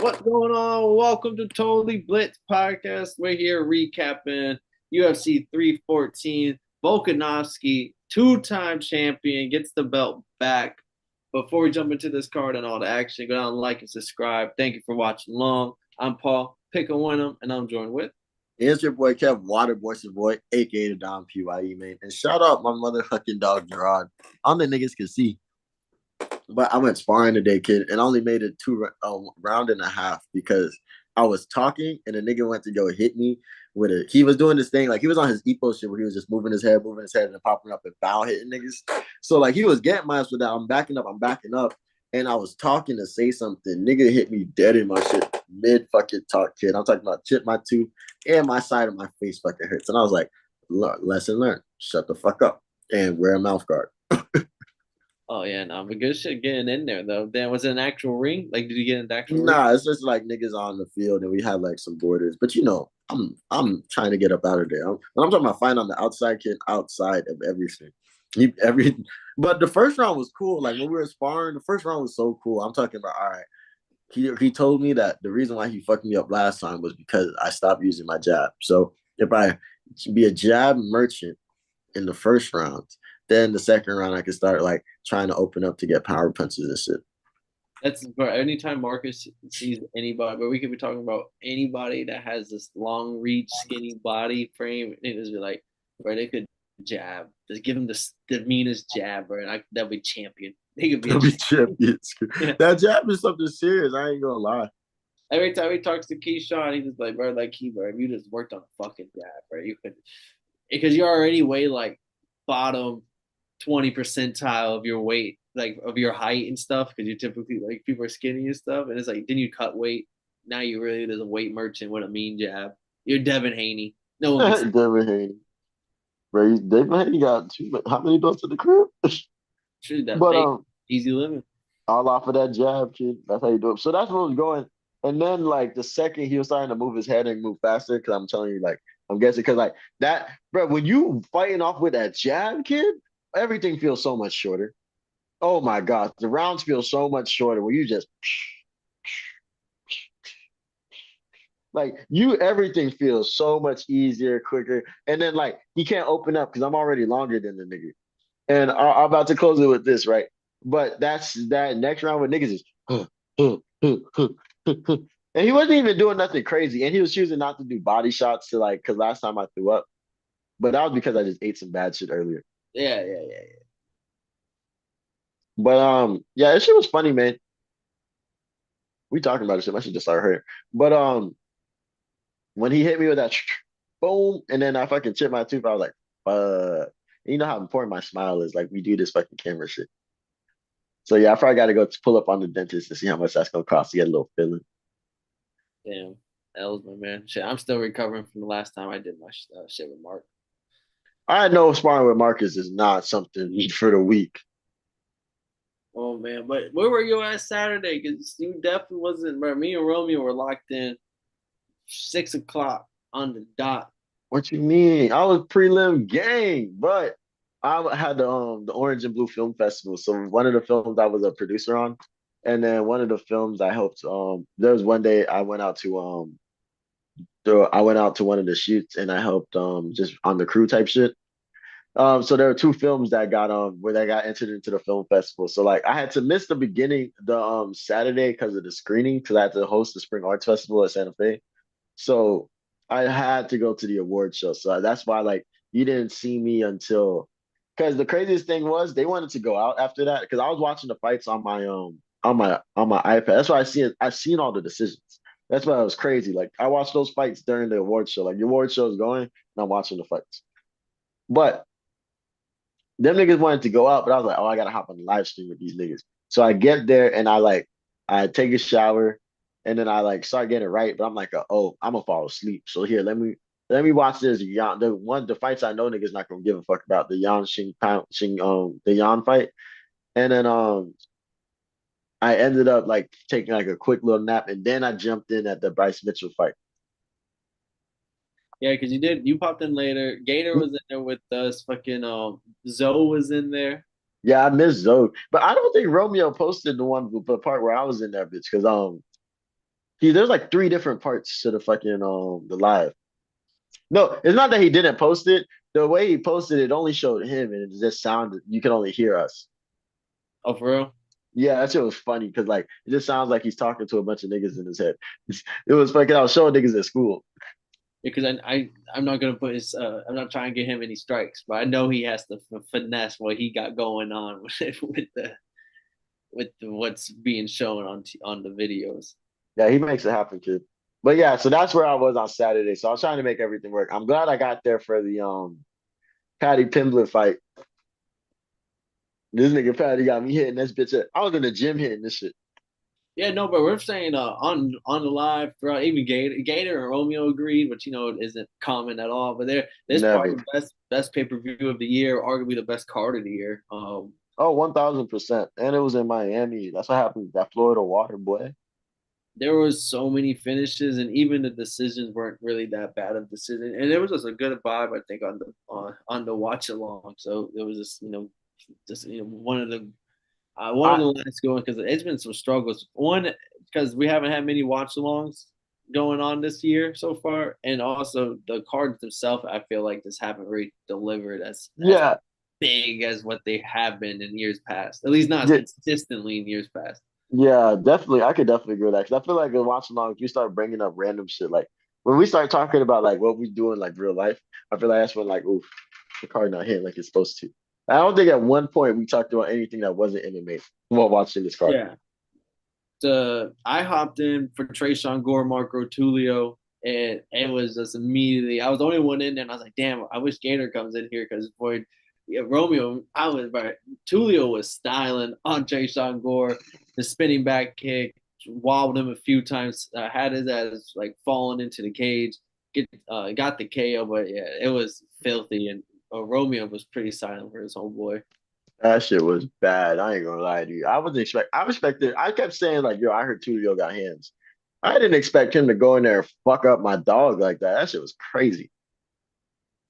What's going on? Welcome to Totally Blitz Podcast. We're here recapping UFC 314. Volkanovski, two-time champion, gets the belt back. Before we jump into this card and all the action, go down, like, and subscribe. Thank you for watching along. I'm Paul, pick a winner, and I'm joined with. It's your boy Kev Waterboy, your boy, aka the Don PYE, man. And shout out my motherfucking dog Gerard. I don't think niggas can see, but I went sparring today, kid, and I only made it round and a half because I was talking and the nigga went to go hit me with it. He was doing this thing like he was on his Epo shit where he was just moving his head, and then popping up and foul hitting niggas. So like he was getting my ass with that. I'm backing up, and I was talking to say something. Nigga hit me dead in my shit mid fucking talk, kid. I'm talking about chip my tooth and my side of my face fucking hurts, and I was like, lesson learned. Shut the fuck up and wear a mouth guard. Oh, yeah, no, but good shit getting in there, though. Then, was it an actual ring? Like, did you get an actual ring? Nah, it's just like niggas on the field, and we had like some borders. But I'm trying to get up out of there. When I'm talking about fighting on the outside, kid, outside of everything. Every, but the first round was cool. Like when we were sparring, the first round was so cool. I'm talking about all right. He told me that the reason why he fucked me up last time was because I stopped using my jab. So if I be a jab merchant in the first round, then the second round I could start like trying to open up to get power punches and shit. That's bro. Anytime Marcus sees anybody, but we could be talking about anybody that has this long reach, skinny body frame, and just be like, bro, they could jab. Just give him the meanest jab, bro, and they'll be champion. They could be a They'll be champion. champions. Yeah. That jab is something serious. I ain't gonna lie. Every time he talks to Keyshawn, he's just like, bro, like bro, if you just worked on a fucking jab, bro, you could, because you're already way like bottom 20 percentile of your weight, like of your height and stuff, because you typically like people are skinny and stuff. And it's like, then you cut weight. Now you really there's a weight merchant with a mean jab. You're Devin Haney. No one can say Devin Haney. Bro, David Haney got how many belts at the crib? true that But fake easy living. all off of that jab, kid. That's how you do it. So that's what was going. And then like the second he was starting to move his head and move faster, because I'm telling you, like I'm guessing, because like that, bro. When you fighting off with that jab, kid, everything feels so much shorter. Oh my god, the rounds feel so much shorter when you just like you everything feels so much easier, quicker. And then like he can't open up because I'm already longer than the nigga. And I'm about to close it with this, right? But that's that next round with niggas is and he wasn't even doing nothing crazy. And he was choosing not to do body shots to like because last time I threw up. But that was because I just ate some bad shit earlier. Yeah, yeah, yeah, yeah. But yeah, that shit was funny, man. We talking about this shit. My shit just started hurting. But when he hit me with that boom, and then I fucking chipped my tooth, I was like, you know how important my smile is. Like we do this fucking camera shit. So yeah, I probably got to go pull up on the dentist to see how much that's gonna cost to get a little filling. Damn, that was my man. Shit, I'm still recovering from the last time I did my shit with Mark. I know sparring with Marcus is not something for the weak. Oh man, but where were you at Saturday? Because you definitely wasn't. Bro, me and Romeo were locked in 6 o'clock on the dot. What you mean? I was prelim gang, but I had the Orange and Blue Film Festival. So one of the films I was a producer on, and then one of the films I helped. There was one day I went out to one of the shoots and I helped just on the crew type shit. So there were two films that got where they got entered into the film festival. So like I had to miss the beginning, the Saturday because of the screening, because I had to host the Spring Arts Festival at Santa Fe. So I had to go to the award show. So that's why like you didn't see me until because the craziest thing was they wanted to go out after that because I was watching the fights on my on my iPad. That's why I've seen all the decisions. That's why it was crazy. Like I watched those fights during the award show. Like the award show is going and I'm watching the fights. But them niggas wanted to go out, but I was like, oh, I gotta hop on the live stream with these niggas. So I get there and I take a shower and then I like start getting it right, but I'm like, oh, I'm gonna fall asleep. So here, let me watch this Yan the fights I know niggas not gonna give a fuck about the Yan Xing Pound Xing the Yan fight. And then I ended up like taking like a quick little nap and then I jumped in at the Bryce Mitchell fight. Yeah, because you popped in later. Gator was in there with us. Fucking Zoe was in there. Yeah, I miss Zoe. But I don't think Romeo posted the part where I was in that bitch because there's like three different parts to the fucking the live. No, it's not that he didn't post it. The way he posted it only showed him, and it just sounded. You can only hear us. Oh, for real? Yeah, that shit was funny because like it just sounds like he's talking to a bunch of niggas in his head. It was fucking. I was showing niggas at school. Because I'm not gonna put his I'm not trying to get him any strikes, but I know he has to finesse what he got going on with the what's being shown on the videos. Yeah, he makes it happen, kid. But yeah, so that's where I was on Saturday. So I was trying to make everything work. I'm glad I got there for the Paddy Pimblett fight. This nigga Paddy got me hitting this bitch. I was in the gym hitting this shit. Yeah, no, but we're saying on the live throughout, even Gator and Romeo agreed, which it isn't common at all. But this Never. probably the best pay per view of the year, arguably the best card of the year. Oh, 1000%. And it was in Miami. That's what happened. That Florida water, boy. There was so many finishes, and even the decisions weren't really that bad of decision. And it was just a good vibe, I think, on the watch along. So it was just one of I the last going because it's been some struggles. One because we haven't had many watch alongs going on this year so far, and also the cards themselves, I feel like just haven't really delivered as yeah. big as what they have been in years past. At least not as Yeah, consistently in years past. yeah, definitely. I could definitely agree with that. 'Cause I feel like in watch along, if you start bringing up random shit, like when we start talking about like what we do in like real life, I feel like that's when like, oof, the card not hitting like it's supposed to. I don't think at one point we talked about anything that wasn't MMA while watching this card. Yeah. I hopped in for Trayshawn Gore, Marco Tulio, and it was just immediately. I was the only one in there, and I was like, "Damn, I wish Gator comes in here because boy, yeah, Romeo, I was but Tulio was styling on Trayshawn Gore, the spinning back kick, wobbled him a few times, had his ass like falling into the cage, got the KO, but yeah, it was filthy, and Romeo was pretty silent for his homeboy. That shit was bad. I ain't gonna lie to you. I expected I kept saying like, yo, I heard Tulio got hands. I didn't expect him to go in there and fuck up my dog like that. That shit was crazy.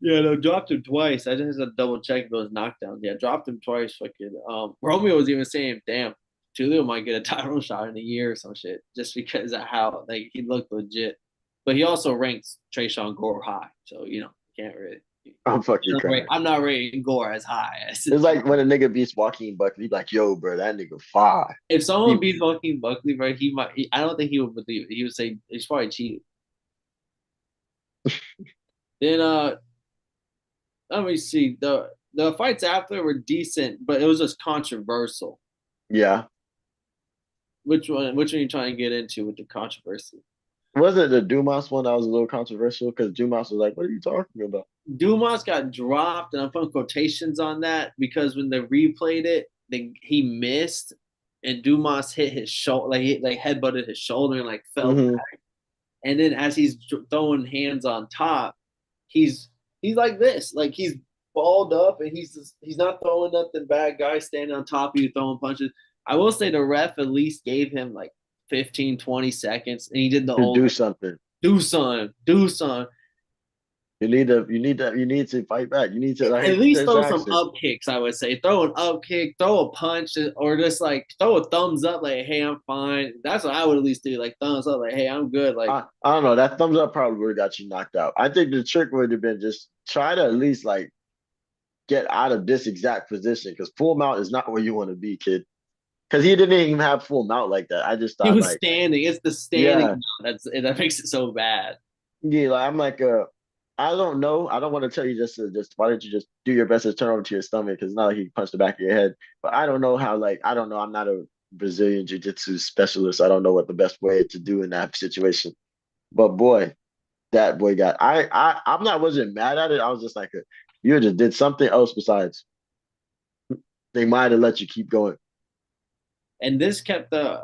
Yeah, no, dropped him twice. I just had to double check those knockdowns. Yeah, dropped him twice. Fucking Romeo was even saying, "Damn, Tulio might get a title shot in a year or some shit," just because of how like he looked legit. But he also ranks Trayshawn Gore high, so can't really. I'm fucking crying. I'm not rating Gore as high as It's like when a nigga beats Joaquin Buckley, he be like, yo, bro, that nigga fire. if someone He, beats Joaquin Buckley, right? He might. I don't think he would believe it. He would say he's probably cheated. Then let me see. The fights after were decent, but it was just controversial. yeah. Which one? Which one are you trying to get into with the controversy? Wasn't the Dumas one that was a little controversial? Because Dumas was like, what are you talking about? Dumas got dropped, and I'm putting quotations on that because when they replayed it, he missed, and Dumas hit his shoulder, like headbutted his shoulder and like fell Hmm. back. And then as he's throwing hands on top, he's like this, like he's balled up, and he's not throwing nothing bad. Guy standing on top of you throwing punches. I will say the ref at least gave him like 15, 20 seconds, and he did the To old do like, something. do son. You need to fight back. You need to At like least there's throw some action. up kicks, I would say. Throw an up kick, throw a punch, or just like throw a thumbs up, like, hey, I'm fine. That's what I would at least do. Like thumbs up, like, hey, I'm good. Like I don't know. That thumbs up probably would have got you knocked out. I think the trick would have been just try to at least like get out of this exact position because full mount is not where you want to be, kid. Because he didn't even have full mount like that. I just he thought was like, standing. It's the standing yeah, that makes it so bad. yeah. Like I'm like, I don't know. I don't want to tell you just why don't you just do your best to turn over to your stomach because not like he punched the back of your head. But I don't know how. Like I don't know. I'm not a Brazilian jiu-jitsu specialist. I don't know what the best way to do in that situation. But boy, that boy got. I'm not wasn't mad at it. I was just like, you just did something else besides. They might have let you keep going. And this kept the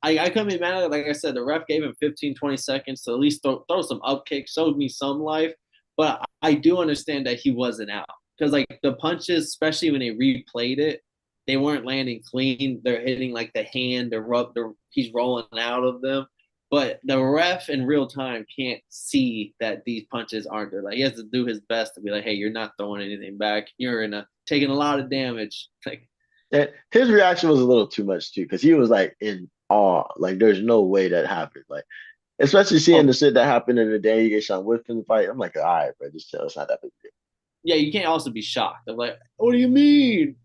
I couldn't be mad at it. Like I said, the ref gave him 15, 20 seconds to at least throw some up kicks, showed me some life. But I do understand that he wasn't out. Because like the punches, especially when they replayed it, they weren't landing clean. They're hitting like the hand, he's rolling out of them. But the ref in real time can't see that these punches aren't there. Like he has to do his best to be like, hey, you're not throwing anything back. You're taking a lot of damage. Like And his reaction was a little too much too, because he was like in awe. Like, there's no way that happened. Like, especially seeing Oh, the shit that happened in the day you get shot with in the fight. I'm like, all right, bro, just chill. It's not that big a deal. yeah, you can't also be shocked. I'm like, what do you mean?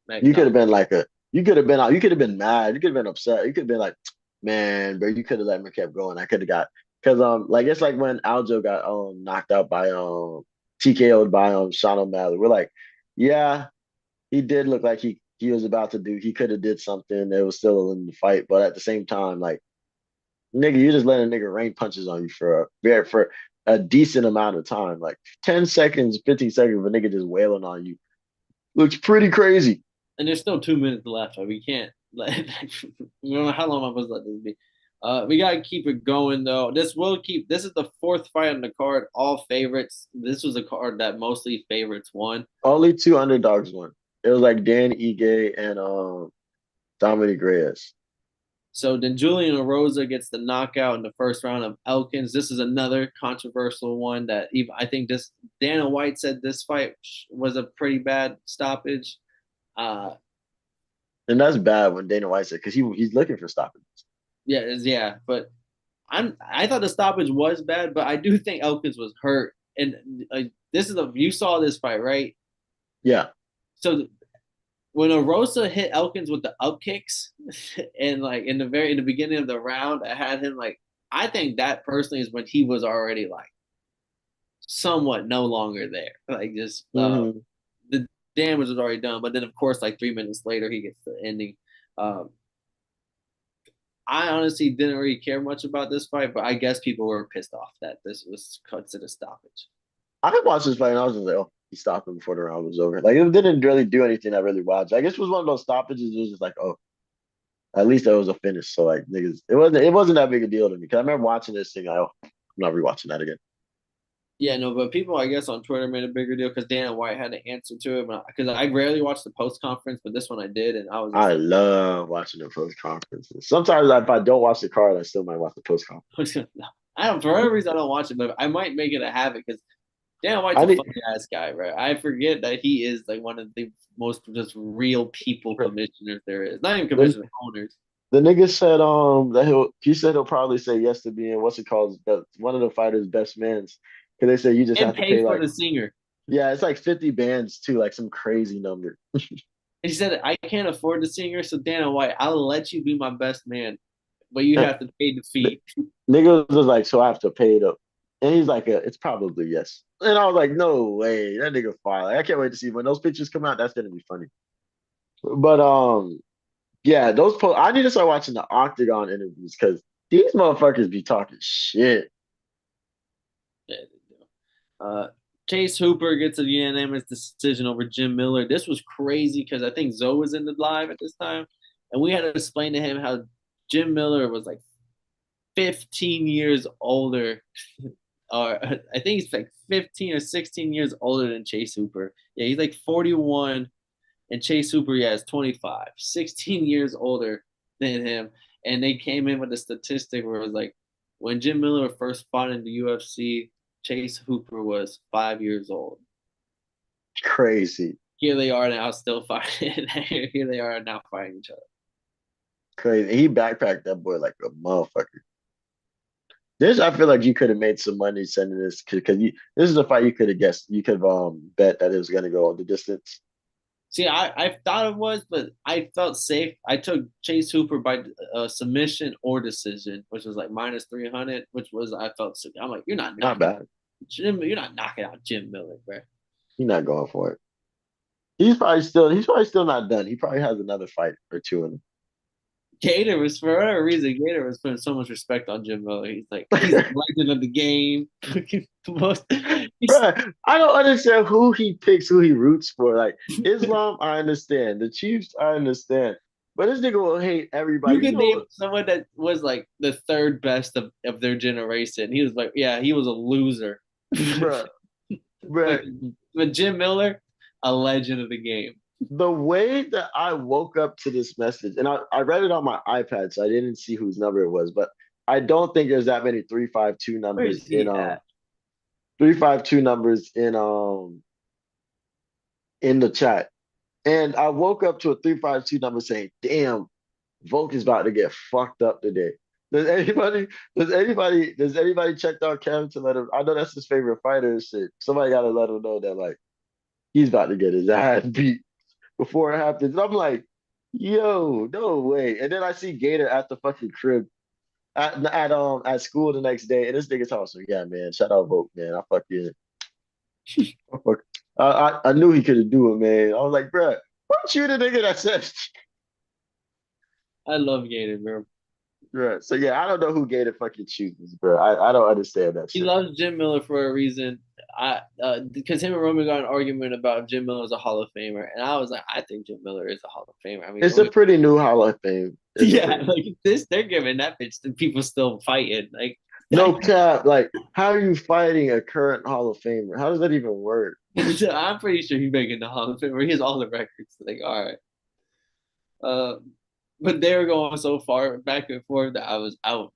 Like, You could no. have been like you could have been out, you could have been mad, you could have been upset, you could have been like, man, bro, you could have let me kept going. I could have got because like it's like when Aljo got knocked out by TKO'd by Sean O'Malley. We're like, yeah, he did look like he was about to do he could have did something. It was still in the fight, but at the same time, like nigga, you just letting a nigga rain punches on you for a decent amount of time. Like 10 seconds, 15 seconds of a nigga just wailing on you. Looks pretty crazy. And there's still 2 minutes left. Like, we can't let we don't know how long I'm supposed to let this be. We gotta keep it going though. This is the fourth fight on the card, all favorites. This was a card that mostly favorites won. Only two underdogs won. It was like Dan Ige and Dominic Reyes. So then Julian Erosa gets the knockout in the first round of Elkins. This is another controversial one that even I think this Dana White said this fight was a pretty bad stoppage. Uh, And that's bad when Dana White said because he's looking for stoppage. yeah, but I thought the stoppage was bad, but I do think Elkins was hurt. And this is you saw this fight, right? Yeah. So when Erosa hit Elkins with the up kicks, and like in the beginning of the round, I had him like I think that personally is when he was already like somewhat no longer there. Like just Hmm. the damage was already done. But then of course, like 3 minutes later, he gets the ending. Um, I honestly didn't really care much about this fight, but I guess people were pissed off that this was considered stoppage. I watched this fight and I was just like, oh, he stopped him before the round was over. Like it didn't really do anything I really watched. I guess it was one of those stoppages. It was just like, oh, at least that was a finish. So like niggas, it wasn't that big a deal to me. Because I remember watching this thing. Oh, I'm not rewatching that again. Yeah, no, but people, I guess, on Twitter made a bigger deal because Dana White had to answer to it. Because I rarely watch the post conference, but this one I did, and I was just I like, love watching the post conferences. Sometimes if I don't watch the card, I still might watch the post conference. I don't, for whatever reason, I don't watch it, but I might make it a habit because Dana White's I a need funny ass guy, right? I forget that he is like one of the most just real people commissioners there is. Not even the, commissioners, owners, the nigga said that he said he'll probably say yes to being what's it called one of the fighters' best mans because they say you just and have to pay pay for like the singer. yeah it's like 50 bands too like some crazy number. And he said, I can't afford the singer, so Dana White, I'll let you be my best man, but you have to pay the fee. Nigga was like so I have to pay it up and he's like it's probably yes and I was like no way that nigga fire like, I can't wait to see when those pictures come out that's gonna be funny but yeah I need to start watching the Octagon interviews because these motherfuckers be talking shit. Uh, Chase Hooper gets a unanimous decision over Jim Miller. This was crazy because I think Zoe was in the live at this time, and we had to explain to him how Jim Miller was like 15 years older, or I think he's like 15 or 16 years older than Chase Hooper. Yeah, he's like 41, and Chase Hooper, yeah, is 25, 16 years older than him. And they came in with a statistic where it was like when Jim Miller first fought in the UFC, Chase Hooper was 5 years old. Crazy. Here they are now, still fighting. Here they are now fighting each other. Crazy. He backpacked that boy like a motherfucker. This I feel like you could have made some money sending this because this is a fight you could have guessed. You could have bet that it was gonna go the distance. See, I thought it was, but I felt safe. I took Chase Hooper by submission or decision, which was like minus 300, which was I felt sick. I'm like, you're not Not knocking bad. Jim, you're not knocking out Jim Miller, bro. He's not going for it. He's probably still not done. He probably has another fight or two in him. Gator was for whatever reason, Gator was putting so much respect on Jim Miller. He's like, he's the legend of the game. the most, Bro, I don't understand who he picks, who he roots for. Like Islam, I understand. The Chiefs, I understand. But this nigga will hate everybody. you You could name know, someone that was like the third best of their generation. He was like, yeah, he was a loser. bro, but, bro. but Jim Miller, a legend of the game. The way that I woke up to this message, and I read it on my iPad, so I didn't see whose number it was, but I don't think there's that many 352 Where is numbers in he at? 352 numbers in the chat. And I woke up to a 352 number saying, damn, Volk is about to get fucked up today. Does anybody check out Kevin to let him? I know that's his favorite fighter and shit. Somebody gotta let him know that like he's about to get his ass beat before it happens. And I'm like, yo, no way. And then I see Gator at the fucking crib at school the next day, and this nigga talking, so yeah, man, shout out Volk, man. I fuck, I knew he couldn't do it, man. I was like, bruh, weren't you the nigga that said, I love Gator, bro. bruh? So yeah, I don't know who Gator fucking chooses, bro. I don't understand that He shit. loves Jim Miller for a reason. Because him and Roman got an argument about if Jim Miller is a Hall of Famer, and I was like, I think Jim Miller is a Hall of Famer. I mean, It's a Roman, pretty new Hall of Fame. It's a yeah, pretty like this, they're giving that bitch to people still fighting. Like, no cap. Like, how are you fighting a current Hall of Famer? How does that even work? I'm pretty sure he's making the Hall of Famer. He has all the records. Like, all right, uh, but they were going so far back and forth that I was out.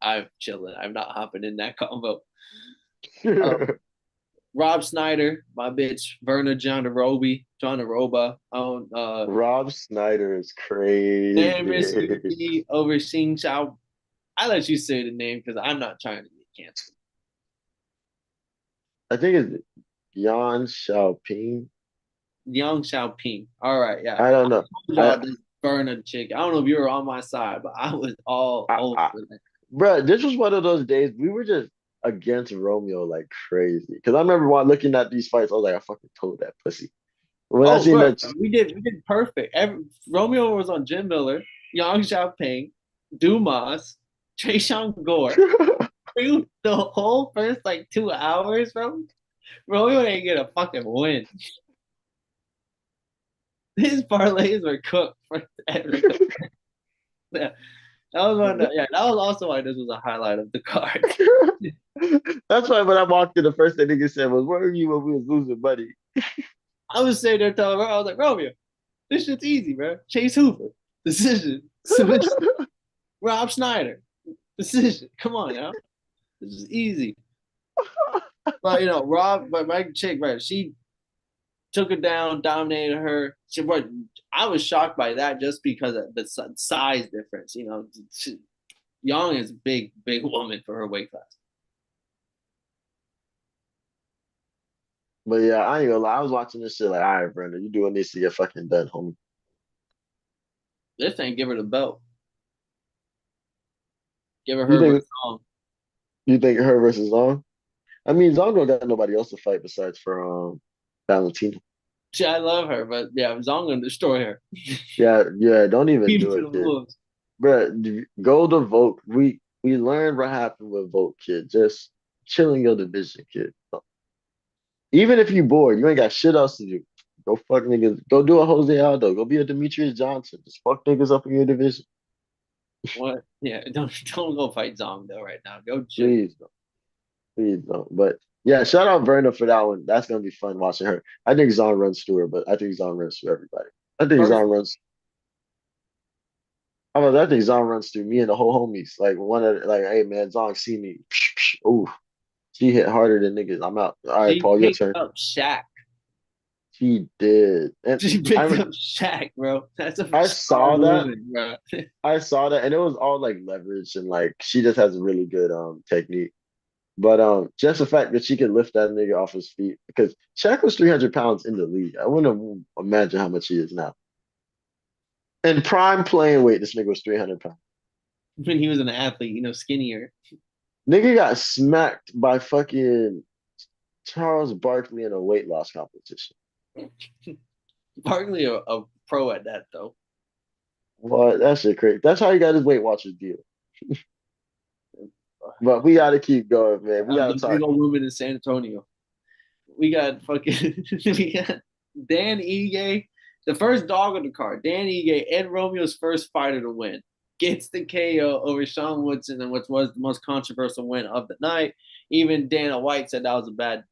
I'm chilling. I'm not hopping in that combo. Um, Rob Snyder, my bitch, Verna John Aroba on Rob Snyder is Dan crazy. Mississippi over Xing Xiao. I let you say the name because I'm not trying to get canceled. I think it's Yan Xiaoping. Yang Xiaoping. All right, yeah. I don't I know. told I, y'all this Verna chick. I don't know if you were on my side, but I was all over I, that. bro, this was one of those days we were just against Romeo like crazy. Because I remember while looking at these fights, I was like, I fucking told that pussy. When I Oh, seen bro, that, we did perfect. Romeo was on Jim Miller, Yang Xiaoping, Dumas, Tresean Gore. The whole first like 2 hours, bro. Romeo didn't get a fucking win. His parlays were cooked for everything. Yeah, that was one. Yeah, that was also why this was a highlight of the card. that's why when I walked in, the first thing nigga said was, "Where were you when we was losing money?" I was sitting there telling her, I was like, Romeo, this shit's easy, bro. Chase Hoover, decision, submission. Rob Schneider, decision. Come on now, this is easy. But but my chick, right? She took her down, dominated her. I was shocked by that just because of the size difference. Young is a big woman for her weight class. But yeah, I ain't gonna lie. I was watching this shit like, all right, Brenda, you doing this to get fucking done, homie. This ain't give her the belt. Give her You her think versus Song. you think her versus Zong? I mean, Zong don't got nobody else to fight besides for Valentina. See, I love her, but yeah, Zong gonna destroy her. Yeah, yeah, don't even Beat her do to it, the kid. wolves. Bruh, go to Volk. We learned what happened with Volk, kid. Just chilling your division, kid. Even if you bored, you ain't got shit else to do. Go fuck niggas. Go do a Jose Aldo. Go be a Demetrius Johnson. Just fuck niggas up in your division. What? Yeah, don't go fight Zong though right now. Go chill. Please don't. Please don't. But yeah, shout out Verna for that one. That's gonna be fun watching her. I think Zon runs through her, but I think Zon runs through everybody. I think First, Zon runs. I think Zon runs through me and the whole homies. Like one of like, hey man, Zon see me. Ooh, she hit harder than niggas. I'm out. All right, she Paul, your picked turn. up Shaq. She did, and She picked I up Shaq, bro. That's a I strong saw that. woman, bro. I saw that, and it was all like leverage and like she just has a really good technique. But just the fact that she could lift that nigga off his feet because Shaq was 300 pounds in the league. I wouldn't imagine how much he is now. In prime playing weight, this nigga was 300 pounds. When he was an athlete, skinnier. Nigga got smacked by fucking Charles Barkley in a weight loss competition. Barkley a pro at that though. What? That shit crazy. That's how he got his Weight Watchers deal. But we gotta keep going, man. We That was gotta a big talk. old woman in San Antonio. We got fucking we got Dan Ige, the first dog on the card. Dan Ige, Ed Romeo's first fighter to win, gets the KO over Sean Woodson and what was the most controversial win of the night. Even Dana White said that was a bad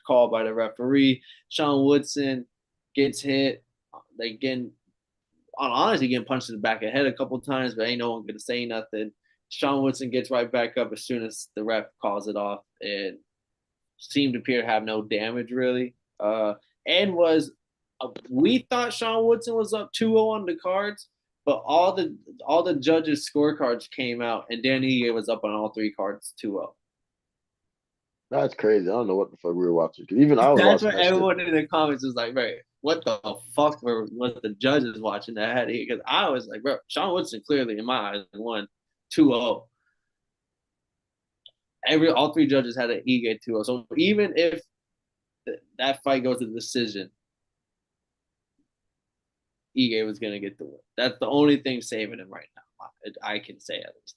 call by the referee. Sean Woodson gets hit. They getting honestly getting punched in the back of the head a couple of times, but ain't no one gonna say nothing. Sean Woodson gets right back up as soon as the ref calls it off and seemed to appear to have no damage really. And was we thought Sean Woodson was up 2-0 on the cards, but all the judges' scorecards came out, and Dan Ige was up on all three cards 2-0. That's crazy. I don't know what the fuck we were watching. 'Cause even I was That's watching what that shit. everyone in the comments was like, bro, what the fuck was the judges watching that had here? Because I was like, bro, Sean Woodson clearly in my eyes won 2-0. All three judges had an Ige 2-0. So even if that fight goes to decision, Ige was gonna get the win. That's the only thing saving him right now. I can say at least.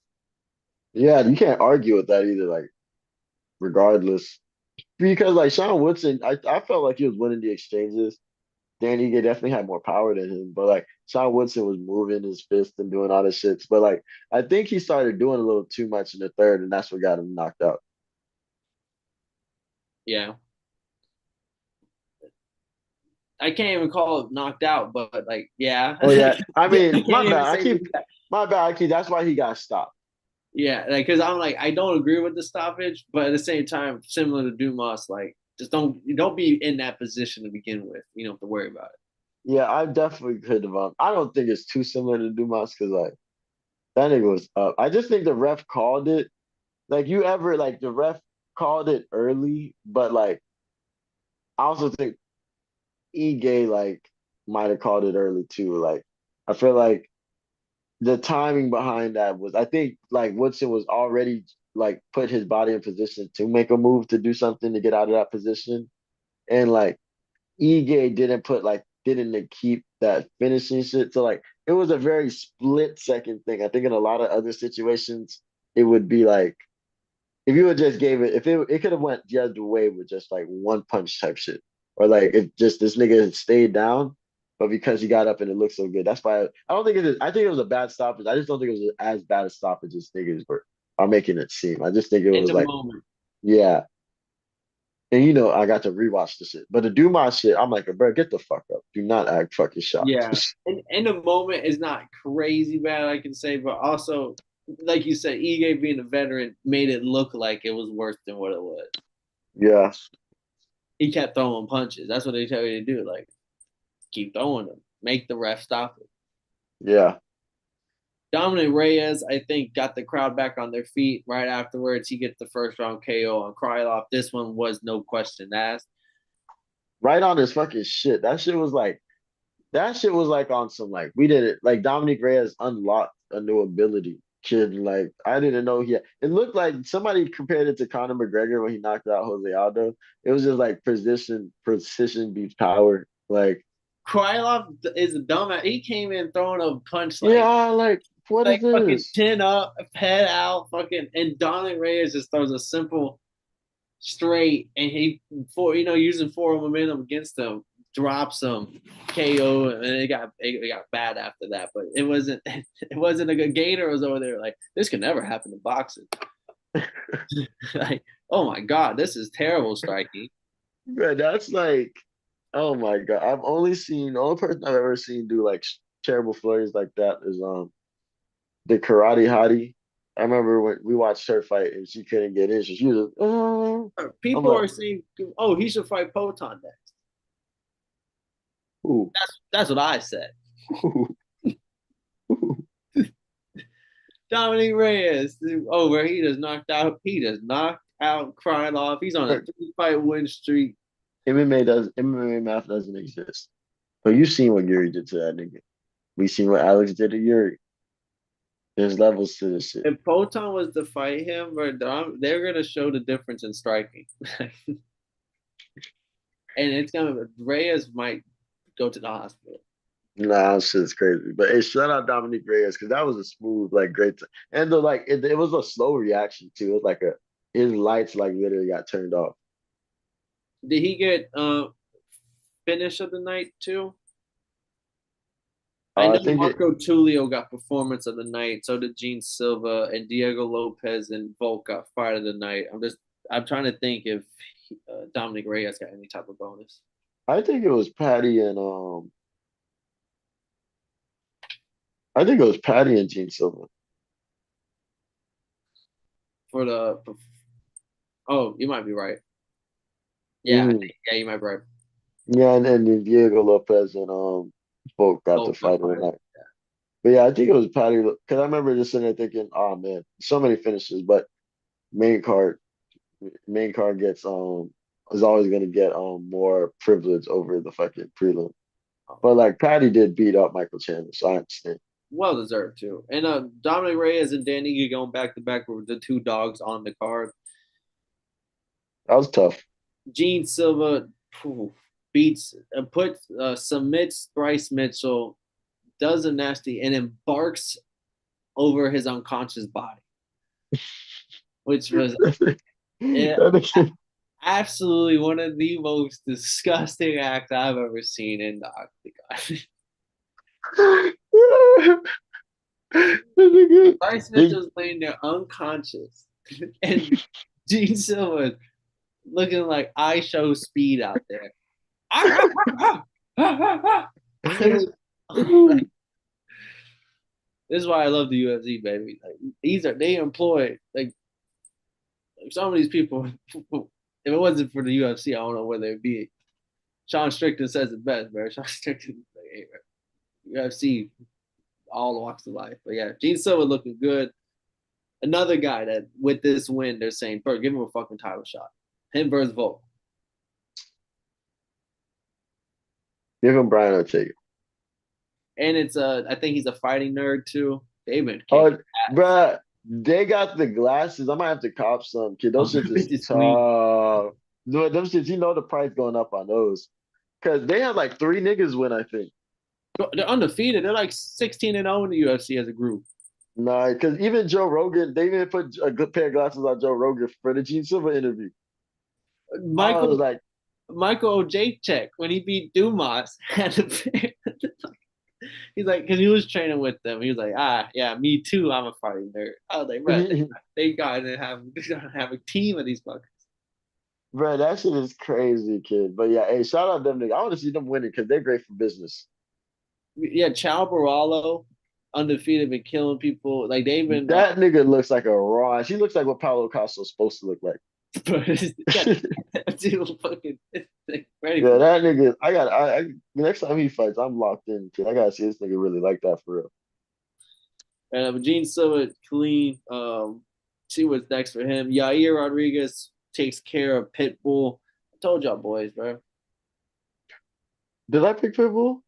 Yeah, you can't argue with that either. Like, regardless, because like Sean Woodson, I felt like he was winning the exchanges. Danny Gay definitely had more power than him, but like Sean Woodson was moving his fist and doing all the shits. But like I think he started doing a little too much in the third, and that's what got him knocked out. Yeah, I can't even call it knocked out, but like, yeah, Oh yeah, I yeah, I mean, can't even say that. my bad. I keep. That's why he got stopped. Yeah, like because I'm like I don't agree with the stoppage, but at the same time, similar to Dumas, like just don't be in that position to begin with. You don't have to worry about it. Yeah, I definitely could have. I don't think it's too similar to Dumas because like that nigga was up. I just think the ref called it. Like you ever like the ref called it early, but like I also think Ige like might have called it early too. Like I feel like the timing behind that was I think like Woodson was already like put his body in position to make a move to do something to get out of that position. And like Ige didn't keep that finishing shit. So like it was a very split second thing. I think in a lot of other situations it would be like if you would just gave it if it could have went the other way with just like one punch type shit. Or like if just this nigga had stayed down, but because he got up and it looked so good. That's why I don't think it is I think it was a bad stoppage. I just don't think it was as bad a stoppage as niggas are making it seem. I just think it In was the like, moment, yeah. And you know, I got to rewatch the shit. But the Dumas shit, I'm like, bro, get the fuck up. Do not act fucking shocked. yeah. In the moment is not crazy bad, I can say, but also, like you said, Ige being a veteran made it look like it was worse than what it was. Yeah. He kept throwing punches. That's what they tell you to do. Like keep throwing them, make the ref stop it. Yeah. Dominic Reyes, I think, got the crowd back on their feet right afterwards. He gets the first round KO on Krylov. This one was no question asked. Right on his fucking shit. That shit was like on some like we did it like Dominic Reyes unlocked a new ability. Kid, like I didn't know he had, it looked like somebody compared it to Conor McGregor when he knocked out Jose Aldo. It was just like precision beats power. Like, Krylov is a dumbass. He came in throwing a punch yeah, like what is like fucking this? chin up, head out, fucking, and Dominic Reyes just throws a simple straight, and he using forward momentum against him, drops him, KO, and it got bad after that. But it wasn't it wasn't a good Gator was over there like this could never happen in boxing. Like, oh my god, this is terrible striking. Man, that's like, oh my God. The only person I've ever seen do like terrible flurries like that is the karate hottie. I remember when we watched her fight and she couldn't get in. So she was, oh, I'm People like, are saying, "Oh, he should fight Poton next." ooh, That's what I said. ooh, ooh. Dominic Reyes, where he does knocked out Krylov. He's on a 3-fight win streak. MMA math doesn't exist. But you seen what Yuri did to that nigga. We seen what Alex did to Yuri. There's levels to this shit. If Poton was to fight him, they're gonna show the difference in striking, and it's gonna Reyes might go to the hospital. Nah, shit's crazy. But hey, shout out Dominic Reyes because that was a smooth, like great. And the like, it was a slow reaction too. It was like his lights like literally got turned off. Did he get finish of the night too? I I know think it Marco Tulio got performance of the night. So did Gene Silva and Diego Lopez and Volk got fight of the night. I'm trying to think if Dominic Reyes got any type of bonus I think it was Paddy and I think it was Paddy and Gene Silva. for the. Oh, you might be right. Yeah, Mm. yeah, you might be right. Yeah, and then Diego Lopez and Volk got the Volk got fight of the fired. night. But yeah, I think it was Paddy because I remember just sitting there thinking, oh man, so many finishes, but main card main card gets is always gonna get more privilege over the fucking prelim. But like Paddy did beat up Michael Chandler, so I understand. Well deserved too. And Dominic Reyes and Danny going back to back were the two dogs on the card. That was tough. Gene Silva beats puts submits Bryce Mitchell, does a nasty, and embarks over his unconscious body, which was eh, That absolutely one of the most disgusting acts I've ever seen in the octagon. nigga, Bryce they, Mitchell's laying there unconscious, and Gene Silva looking like I show speed out there. Like, this is why I love the UFC, baby. Like these are they employ like some of these people. If it wasn't for the UFC, I don't know where they'd be. Sean Strickland says it best, bro. Sean Strickland, like, hey, bro, UFC, all walks of life. But yeah, Gene Silva looking good. Another guy that with this win, they're saying, bro, give him a fucking title shot. Him versus Volk. give him Brian Ortega. And it's I think he's a fighting nerd too. They've been kicking Oh, ass. bruh, they got the glasses. I might have to cop some, kid. Oh, Those shits is it's clean. tough. No, them shits, the price going up on those. Because they had like three niggas win, I think. They're undefeated. They're like 16-0 in the UFC as a group. Nah, because even Joe Rogan, they even put a good pair of glasses on Joe Rogan for the Gene Silva interview. I was Michael like, Michael Ojacek when he beat Dumas had to he's like because he was training with them. He was like, yeah, me too. I'm a fighting nerd. I was like, bro, they gotta have a team of these fuckers. bro, that shit is crazy, kid. But yeah, hey, shout out them niggas. I want to see them winning because they're great for business. Yeah, Chao Baralo, undefeated, been killing people. Like they've been That nigga looks like a raw. She looks like what Paulo Costa's supposed to look like. yeah, dude, fucking ready Yeah, for that nigga. The next time he fights, I'm locked in. Kid. I gotta see this nigga really like that for real. and Gene Silva clean. See what's next for him. Yair Rodriguez takes care of Pitbull. I told y'all boys, bro. Did I pick Pitbull?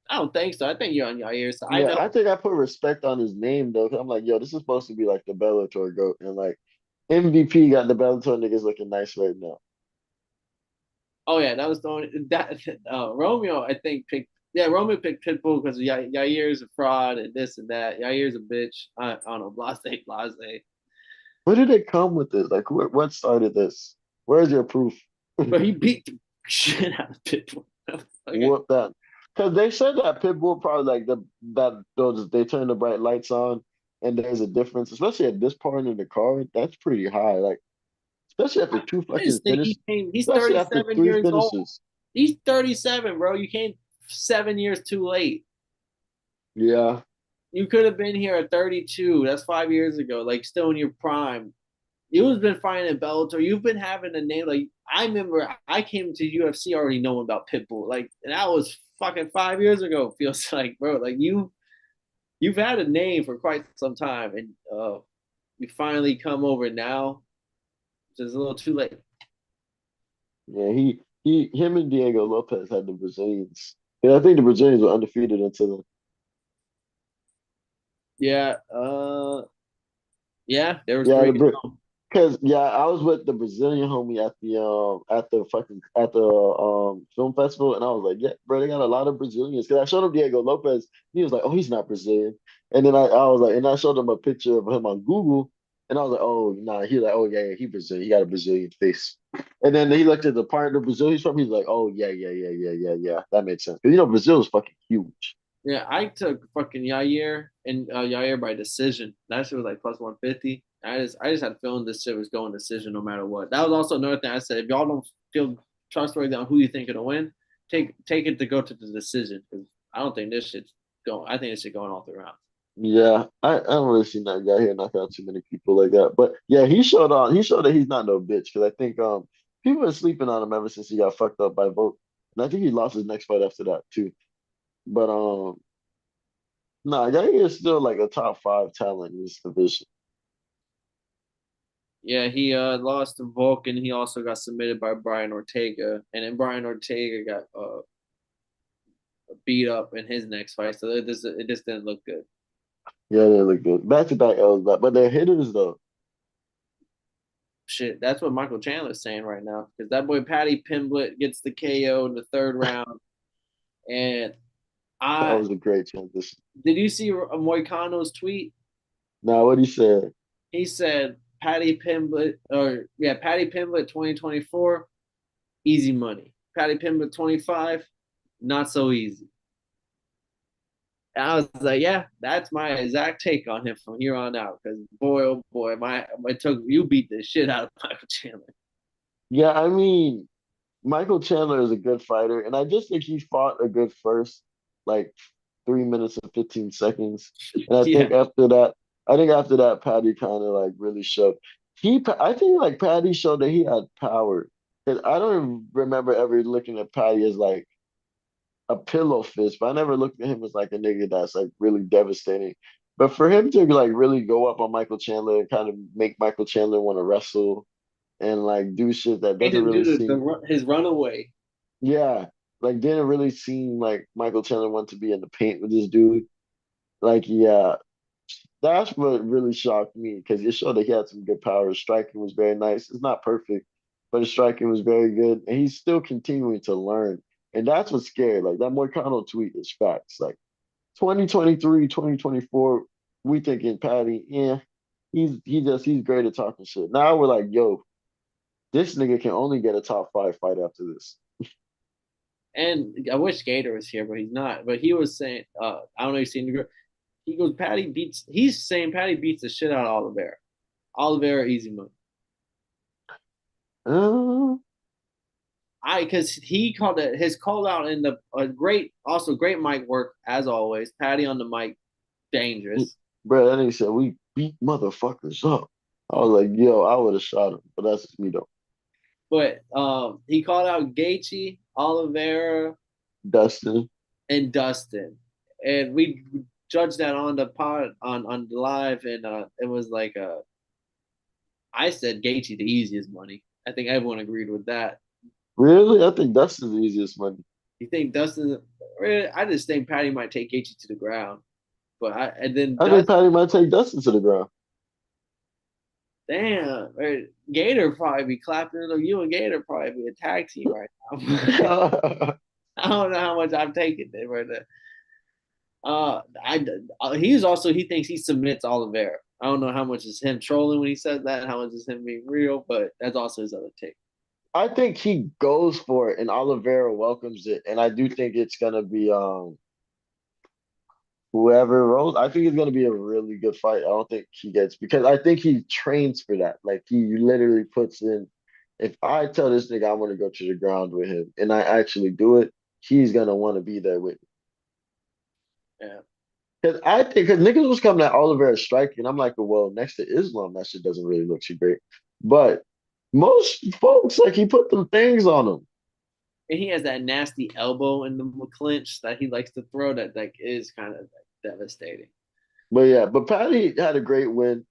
I don't think so. I think you're on Yair. So I Yeah, know. I think I put respect on his name though. 'Cause I'm like, yo, this is supposed to be like the Bellator goat, and like MVP got the Bellator niggas looking nice right now. Oh yeah, that was the only that Romeo. I think picked. Yeah, Romeo picked Pitbull because Yair's a fraud and this and that. Yair's a bitch. I don't know. Blase, blase. Where did it come with this? Like, what started this? Where's your proof? But he beat the shit out of Pitbull. Okay. Whoop that. Because they said that Pitbull probably like that those they turn the bright lights on and there's a difference, especially at this part in the card. That's pretty high. Like, especially after two I fucking just think finishes, he's especially after 37 three years old. finishes. He's 37, bro. You came 7 years too late. Yeah. You could have been here at 32. That's 5 years ago. Like still in your prime. You've been fighting in Bellator. You've been having a name. Like I remember, I came to UFC already knowing about Pitbull. Like and that was fucking 5 years ago. Feels like, bro. Like you've had a name for quite some time, and you finally come over now. Just a little too late. Yeah, him and Diego Lopez had the Brazilians. Yeah, I think the Brazilians were undefeated until then. Yeah. Yeah. There was Yeah, three. because yeah, I was with the Brazilian homie at the film festival, and I was like, yeah, bro, they got a lot of Brazilians. Because I showed him Diego Lopez, he was like, oh, he's not Brazilian. And then I was like, and I showed him a picture of him on Google, and I was like, oh, nah, he like, oh yeah, he Brazilian, he got a Brazilian face. And then he looked at the part of Brazil he's from, he's like, oh yeah, that makes sense. Because Brazil is fucking huge. Yeah, I took fucking Yair and Yair by decision. That shit was like plus 150. I just had a feeling this shit was going decision no matter what. That was also another thing I said. If y'all don't feel trustworthy on who you think gonna win, take it to go to the decision because I don't think this shit's going. I think this shit going all through rounds. Yeah, I don't really seen that guy here knock out too many people like that. But yeah, he showed that he's not no bitch because I think people been sleeping on him ever since he got fucked up by Vote. And I think he lost his next fight after that too. But Nah, Yair is still like a top five talent in this division. Yeah, he lost to Vulcan. He also got submitted by Brian Ortega, and then Brian Ortega got beat up in his next fight. So it just didn't look good. Yeah, they look good. Back to back L's, but they're hitters though. Shit, that's what Michael Chandler's saying right now because that boy Paddy Pimblett gets the KO in the third round. And That I was a great transition. did you see Moicano's tweet? Now, what he said, He said Paddy Pimblett 2024 easy money. Paddy Pimblett 25 not so easy. And I was like, yeah, that's my exact take on him from here on out. Because boy, oh boy, my took you beat the shit out of Michael Chandler. yeah, I mean, Michael Chandler is a good fighter, and I just think he fought a good first, like 3 minutes and 15 seconds. And Yeah, I think after that, Paddy kind of like really showed. I think like Paddy showed that he had power. 'Cause I don't remember ever looking at Paddy as like a pillow fist, but I never looked at him as like a nigga that's like really devastating. But for him to like really go up on Michael Chandler and kind of make Michael Chandler want to wrestle and like do shit that made doesn't him do really seem, his runaway. yeah, like didn't really seem like Michael Chandler wanted to be in the paint with this dude. Like, yeah, that's what really shocked me because it showed that he had some good power. His striking was very nice. It's not perfect, but his striking was very good, and he's still continuing to learn. And that's what's scary. Like that Moicano tweet is facts. Like 2023, 2024, we thinking Patty, yeah, he's great at talking shit. Now we're like, yo, this nigga can only get a top five fight after this. And I wish Gator was here, but he's not. But he was saying, I don't know if you've seen the he goes, he's saying Paddy beats the shit out of Oliveira. Oliveira easy money. Uh, Because he called it his call out in the also great mic work as always. Paddy on the mic, dangerous. bro, that nigga said we beat motherfuckers up. I was like, yo, I would have shot him, but that's just me though. But he called out Gaethje, Oliveira, Dustin. and Dustin, and we judged that on the pod on the live, and it was like I said Gaethje the easiest money. I think everyone agreed with that. Really? I think Dustin's the easiest money. You think Dustin? I just think Paddy might take Gaethje to the ground, but I and then I think Patty might take Dustin to the ground. damn, Gator probably be clapping. You and Gator probably be a tag team right now. I don't know how much I'm taking it right there. He thinks he submits Oliveira. I don't know how much is him trolling when he says that, how much is him being real, but that's also his other take. I think he goes for it and Oliveira welcomes it. And I do think it's gonna be whoever rolls. I think it's gonna be a really good fight. I don't think he gets because I think he trains for that. Like he literally puts in if I tell this nigga I want to go to the ground with him and I actually do it, he's gonna want to be there with me. Yeah. Cause I think because niggas was coming at Oliveira striking, I'm like, well, next to Islam, that shit doesn't really look too great. But most folks, like he put them things on them. And he has that nasty elbow in the clinch that he likes to throw that like is kind of like, devastating. But yeah, but Patty had a great win.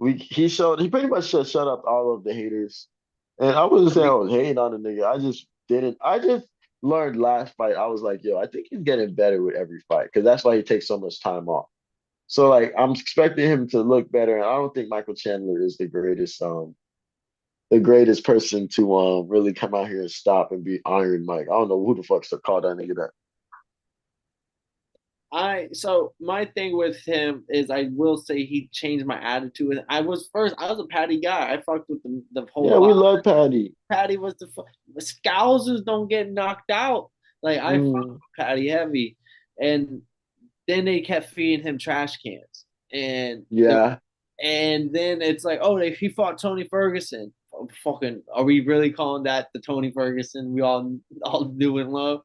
He pretty much shut up all of the haters. And I wasn't saying I was hating on the nigga. I just learned last fight. I was like, yo, I think he's getting better with every fight because that's why he takes so much time off. So like I'm expecting him to look better. And I don't think Michael Chandler is the greatest person to really come out here and stop and be Iron Mike. I don't know who the fuck's to call that nigga that. So my thing with him is I will say he changed my attitude. I was a Paddy guy. I fucked with the whole Yeah, we lot. love Patty. Paddy was the Scousers don't get knocked out. Like I fucked Mm, with Paddy heavy, and then they kept feeding him trash cans, yeah. and then it's like, oh, he fought Tony Ferguson. Oh, fucking, are we really calling that the Tony Ferguson we all knew and love?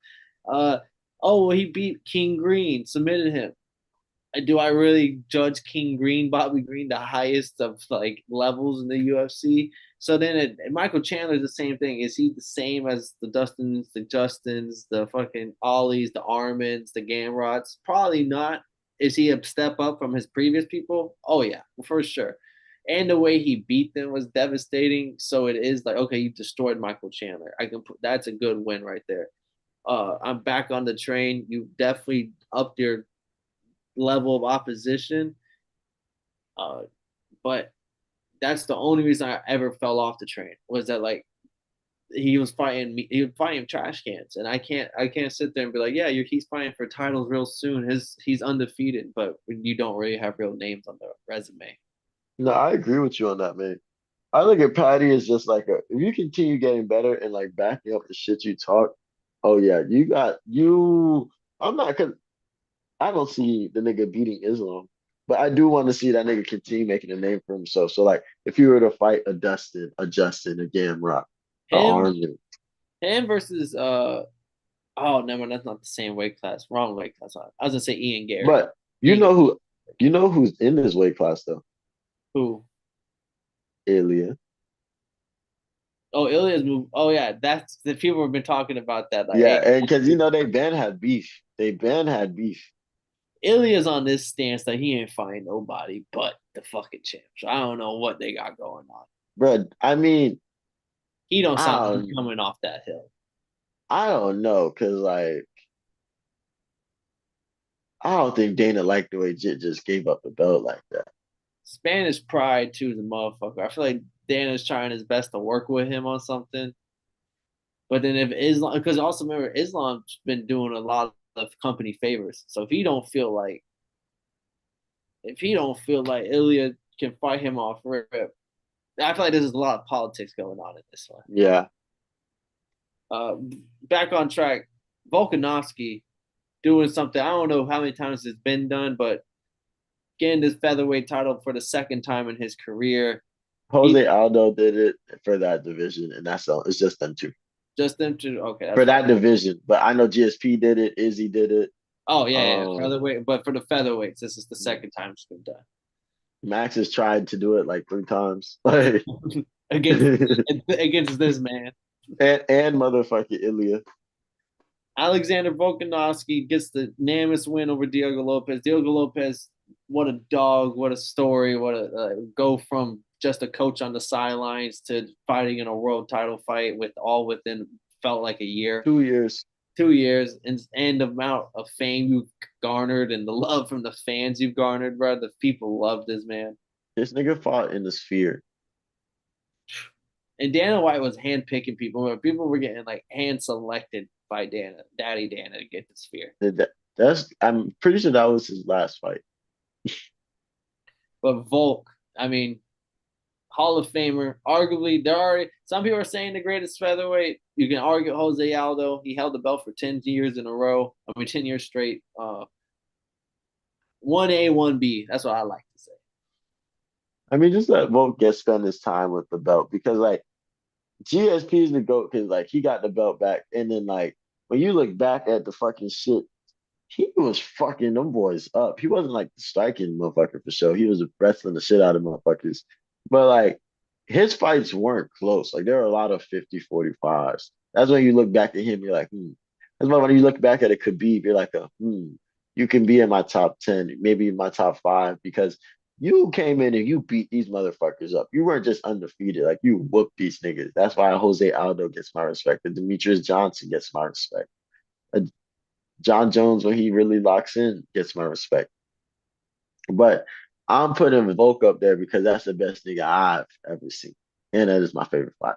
Uh, oh, well, he beat King Green, submitted him. Do I really judge King Green, Bobby Green, the highest of like levels in the UFC? So then Michael Chandler's the same thing. Is he the same as the Dustins, the Justins, the fucking Ollies, the Armins, the Gamrots? Probably not. is he a step up from his previous people? Oh yeah, for sure. And the way he beat them was devastating. So it is like, okay, you destroyed Michael Chandler. I can put that's a good win right there. I'm back on the train. You definitely upped your level of opposition. Uh, but that's the only reason I ever fell off the train was that like he was fighting me, he was fighting trash cans, and I can't sit there and be like, yeah, he's fighting for titles real soon. He's undefeated, but you don't really have real names on the resume. No, I agree with you on that, man. I look at Paddy as just like a if you continue getting better and like backing up the shit you talk, oh yeah, you got you. I'm not cause I don't see the nigga beating Islam, but I do want to see that nigga continue making a name for himself. So like, if you were to fight a Dustin, a Justin, a Gamrock, a Him Armin, him versus oh never, that's not the same weight class. Wrong weight class. I was gonna say Ian Gary. but Ian you know who's in this weight class though? who? Ilya. Oh, Ilya's move. Oh yeah, that's the people have been talking about that. Like, Yeah, hey, and because you know they been had beef. They been had beef. Ilya's on this stance that he ain't fighting nobody but the fucking champs. I don't know what they got going on. Bro, I mean, He don't sound I like he's don't coming off that hill. I don't know, cause like I don't think Dana liked the way Jit just gave up the belt like that. Spanish pride too, the motherfucker. I feel like Dana's trying his best to work with him on something. But then if Islam, because also remember Islam's been doing a lot of company favors. So if he don't feel like Ilya can fight him off rip, I feel like there's a lot of politics going on in this one. Yeah. Uh, Back on track, Volkanovski doing something. I don't know how many times it's been done, but getting this featherweight title for the second time in his career. He Jose Aldo did it for that division, and that's all. It's just them two just them to okay, that's for fine. that division. But I know GSP did it. Izzy did it. Oh yeah, Um, featherweight. But for the featherweights, this is the second time it's been Max has tried to do it like 3 times. Like done against this man. and motherfucking Ilya. Alexander Volkanovski gets the unanimous win over Diego Lopez. Diego Lopez, what a dog, what a story, what a go from just a coach on the sidelines to fighting in a world title fight with all within felt like a year. 2 years. 2 years and the amount of fame you've garnered and the love from the fans you've garnered, bro. The people love this man. This nigga fought in the sphere. And Dana White was handpicking people, but people were getting like hand selected by Daddy Dana to get the sphere. That's I'm pretty sure that was his last fight. But Volk, I mean, Hall of Famer, arguably there are some people are saying the greatest featherweight. You can argue Jose Aldo. He held the belt for 10 years in a row. I mean, 10 years straight. 1A, 1B. That's what I like to say. I mean, just let Volk get spend his time with the belt because like GSP is the GOAT because like he got the belt back and then like when you look back at the fucking shit, he was fucking them boys up. He wasn't like the striking motherfucker for sure. He was wrestling the shit out of motherfuckers. But like his fights weren't close. Like there were a lot of 50-45s. That's when you look back at him, you're like, hmm. That's why when you look back at a Khabib, you're like, you can be in my top 10, maybe my top five, because you came in and you beat these motherfuckers up. You weren't just undefeated. Like you whooped these niggas. That's why Jose Aldo gets my respect. And Demetrius Johnson gets my respect. Uh, John Jones, when he really locks in, gets my respect. But I'm putting Volk up there because that's the best nigga I've ever seen. And that is my favorite fight.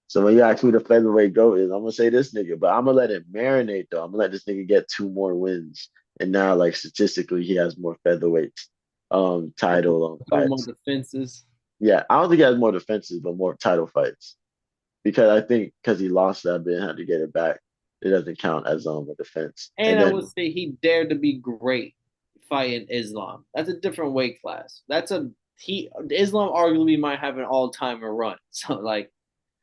So when you ask who the featherweight GOAT is, I'm gonna say this nigga, but I'm gonna let it marinate though. I'm gonna let this nigga get 2 more wins. And now like statistically he has more featherweight title More fights. defenses. Yeah, I don't think he has more defenses, but more title fights. Because I think because he lost that bit and had to get it back, it doesn't count as a defense. And And I would then say he dared to be great fighting Islam. That's a different weight class. Islam arguably might have an all timer run. So like,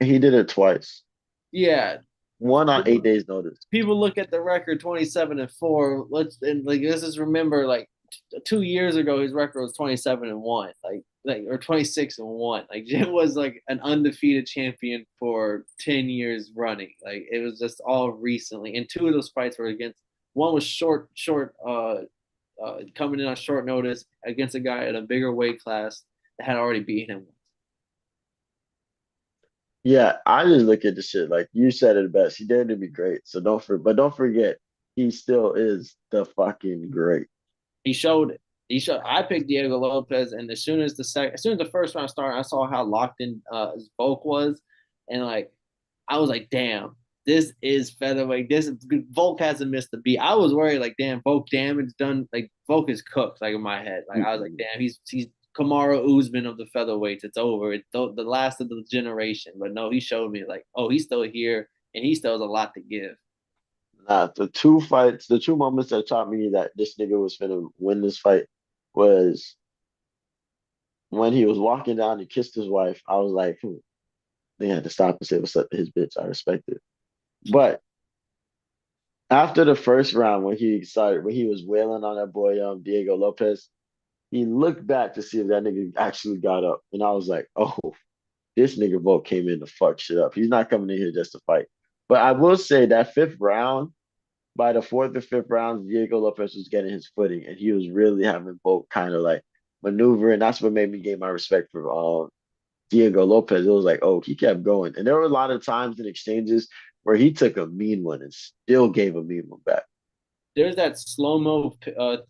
he did it twice. yeah, One on 8 days notice. people look at the record 27-4. Let's just remember like 2 years ago his record was 27-1, like or 26-1. Like Jim was like an undefeated champion for 10 years running. Like it was just all recently, and two of those fights were against. One was short coming in on short notice against a guy at a bigger weight class that had already beaten him. Yeah, I just look at the shit like you said it best. He dared to be great. So but don't forget, he still is the fucking great. He showed it. He showed. I picked Diego Lopez, and as soon as the first round started, I saw how locked in Volk was, and like I was like, damn, this is featherweight. This Volk hasn't missed a beat. I was worried, like, damn, Volk damage done. Like Volk is cooked, like in my head. Like I was like, damn, he's Kamara Usman of the featherweights. It's over. It's the last of the generation. But no, he showed me like, oh, he's still here, and he still has a lot to give. Nah, the two fights, the two moments that taught me that this nigga was finna win this fight was when he was walking down and kissed his wife. I was like, they had to stop and say what's up to his bitch. I respect it. But after the first round, when he was wailing on that boy Diego Lopez, he looked back to see if that nigga actually got up. And I was like, oh, this nigga Volk came in to fuck shit up. He's not coming in here just to fight. But I will say that fifth round, by the fourth or fifth round, Diego Lopez was getting his footing and he was really having Volk kind of like maneuver. And that's what made me gain my respect for Diego Lopez. It was like, oh, he kept going. And there were a lot of times in exchanges where he took a mean one and still gave a mean one back. There's that slow mo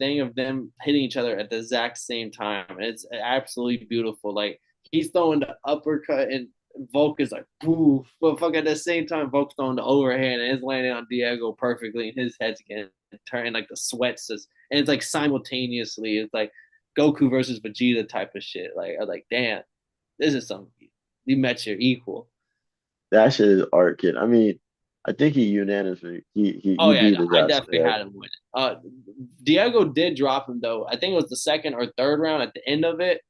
thing of them hitting each other at the exact same time. It's absolutely beautiful. Like he's throwing the uppercut and Volk is like, boo. But fuck at the same time, Volk's throwing the overhand and it's landing on Diego perfectly and his head's getting turning like the sweats just, and it's like simultaneously. It's like Goku versus Vegeta type of shit. Like I was like, damn, this is something you met your equal. That shit is art, kid. I mean, I think he unanimously Oh he yeah, beat no, his I ass. definitely Yeah. had him win. Diego did drop him though. I think it was the second or third round. At the end of it,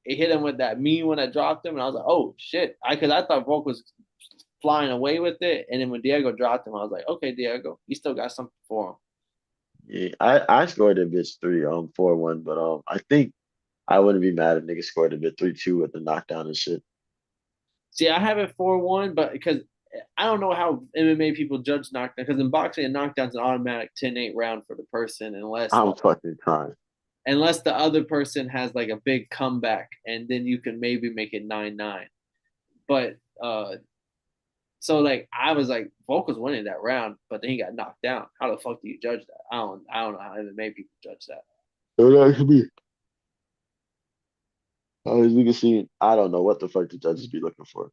it hit him with that mean one that dropped him, and I was like, oh shit, because I thought Volk was flying away with it, and then when Diego dropped him, I was like, okay, Diego, you still got something for him. Yeah, I scored a bitch 4-1, but I think I wouldn't be mad if niggas scored a bit 3-2 with the knockdown and shit. See, I have it 4-1, but because I don't know how MMA people judge knockdown, because in boxing, a knockdown's an automatic 10-8 round for the person, I'm fucking crying. unless the other person has like a big comeback, and then you can maybe make it 9-9. But so like I was like Volk was winning that round, but then he got knocked down. How the fuck do you judge that? I don't know how MMA people judge that. It would actually be, as you can see, I don't know what the fuck the judges be looking for.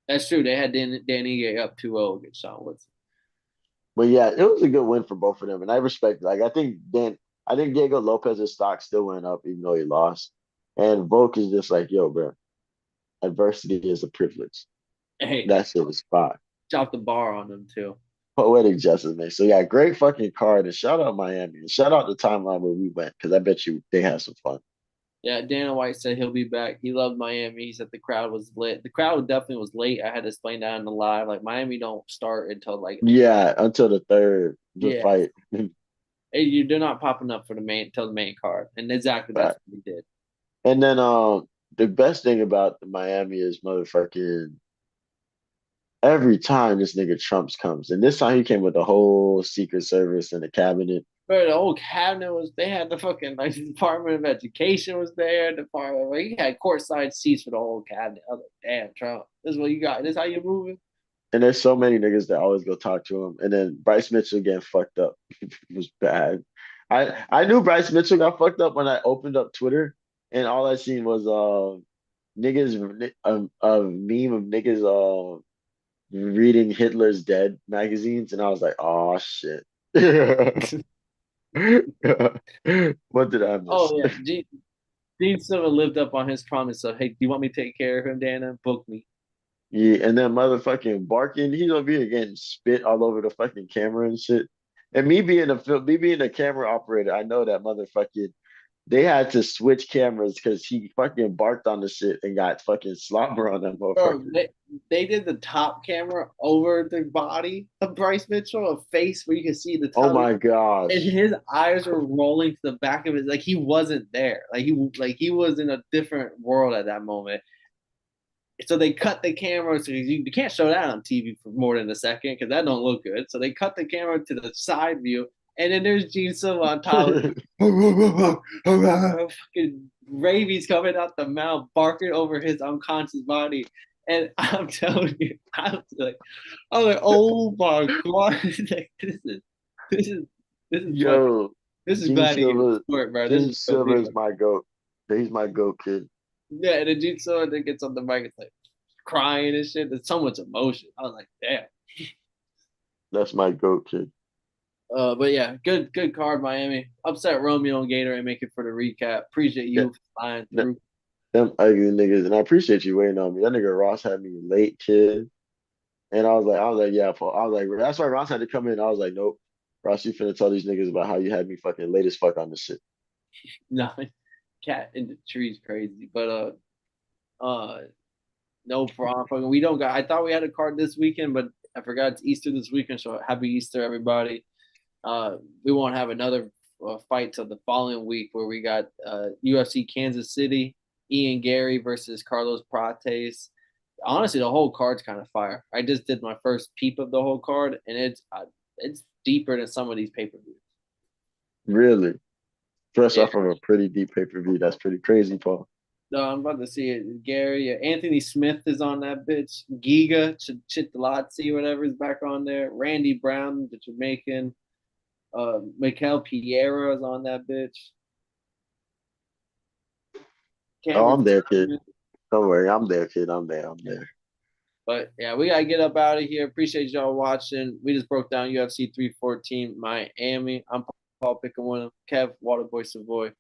That's true. They had Dan Ige up 2-0 against Sean Woodson. But yeah, it was a good win for both of them, and I respect. Like I think Diego Lopez's stock still went up even though he lost, and Volk is just like, yo, bro, adversity is a privilege. Hey, That shit was fine. dropped the bar on them too. Poetic justice, man. So yeah, great fucking card, and shout out Miami, and shout out the timeline where we went because I bet you they had some fun. Yeah, Dana White said he'll be back. He loved Miami. He said the crowd was lit. The crowd definitely was late. I had to explain that in the live. Like Miami don't start until like Yeah, until the third, the yeah, fight. they're not popping up for the main till the main card, and exactly that's Right. what he did. And then the best thing about Miami is motherfucking every time this nigga Trumps comes, and this time he came with the whole Secret Service and the cabinet. Bro, the whole cabinet was. They had the fucking like the Department of Education was there. Department, like, he had courtside seats for the whole cabinet. I was like, damn, Trump, this is what you got. This is how you moving? And there's so many niggas that always go talk to him. And then Bryce Mitchell getting fucked up. It was bad. I knew Bryce Mitchell got fucked up when I opened up Twitter, and all I seen was niggas a meme of niggas reading Hitler's Dead magazines, and I was like, oh shit. What did I miss? Oh yeah, Gene Silva lived up on his promise of, hey, do you want me to take care of him, Dana? Book me. Yeah, and then motherfucking barking, he's over here getting spit all over the fucking camera and shit. And me being a camera operator, I know that motherfucking they had to switch cameras because he fucking barked on the shit and got fucking slobber on that Bro, motherfucker. they did the top camera over the body of Bryce Mitchell, a face where you can see the Oh tongue, my and gosh. his eyes were rolling to the back of his, like he wasn't there, like he was in a different world at that moment. So they cut the camera so you can't show that on TV for more than a second because that don't look good. So they cut the camera to the side view, And then there's Gene Silva on top. Fucking rabies coming out the mouth, barking over his unconscious body. And I'm telling you, I was like, oh my god, this is this is fucking Yo, this is Gene gladiator Silver, sport, bro. This is Gene Silver Brazil. is my goat. He's my goat kid. Yeah, and then Gene Silva then gets on the mic, it's like crying and shit. There's so much emotion. I was like, damn. That's my goat kid. But yeah, good card, Miami. Upset Romeo and Gator and make it for the recap. Appreciate Yeah, you flying th- through. them ugly niggas, and I appreciate you waiting on me. That nigga Ross had me late, kid, and I was like, yeah, Paul. I was like, that's why Ross had to come in. I was like, nope, Ross, you finna tell these niggas about how you had me fucking late as fuck on this shit. No, cat in the trees crazy. But no problem. We don't got I thought we had a card this weekend, but I forgot it's Easter this weekend, so happy Easter, everybody. We won't have another fight till the following week where we got UFC Kansas City, Ian Gary versus Carlos Prates. Honestly, the whole card's kind of fire. I just did my first peep of the whole card, and it's deeper than some of these pay per views. Really, fresh Yeah, off of a pretty deep pay per view. That's pretty crazy, Paul. no, I'm about to see it. Gary, Anthony Smith is on that bitch. Giga Chitlalazzi, whatever, is back on there. Randy Brown, the Jamaican. Mikel Piera is on that bitch. Oh, Cameron I'm there, kid. Thurman. Don't worry, I'm there, kid. I'm there. I'm there. But yeah, we gotta get up out of here. Appreciate y'all watching. We just broke down UFC 314 Miami. I'm Paul Picking one. Kev Waterboy Savoy.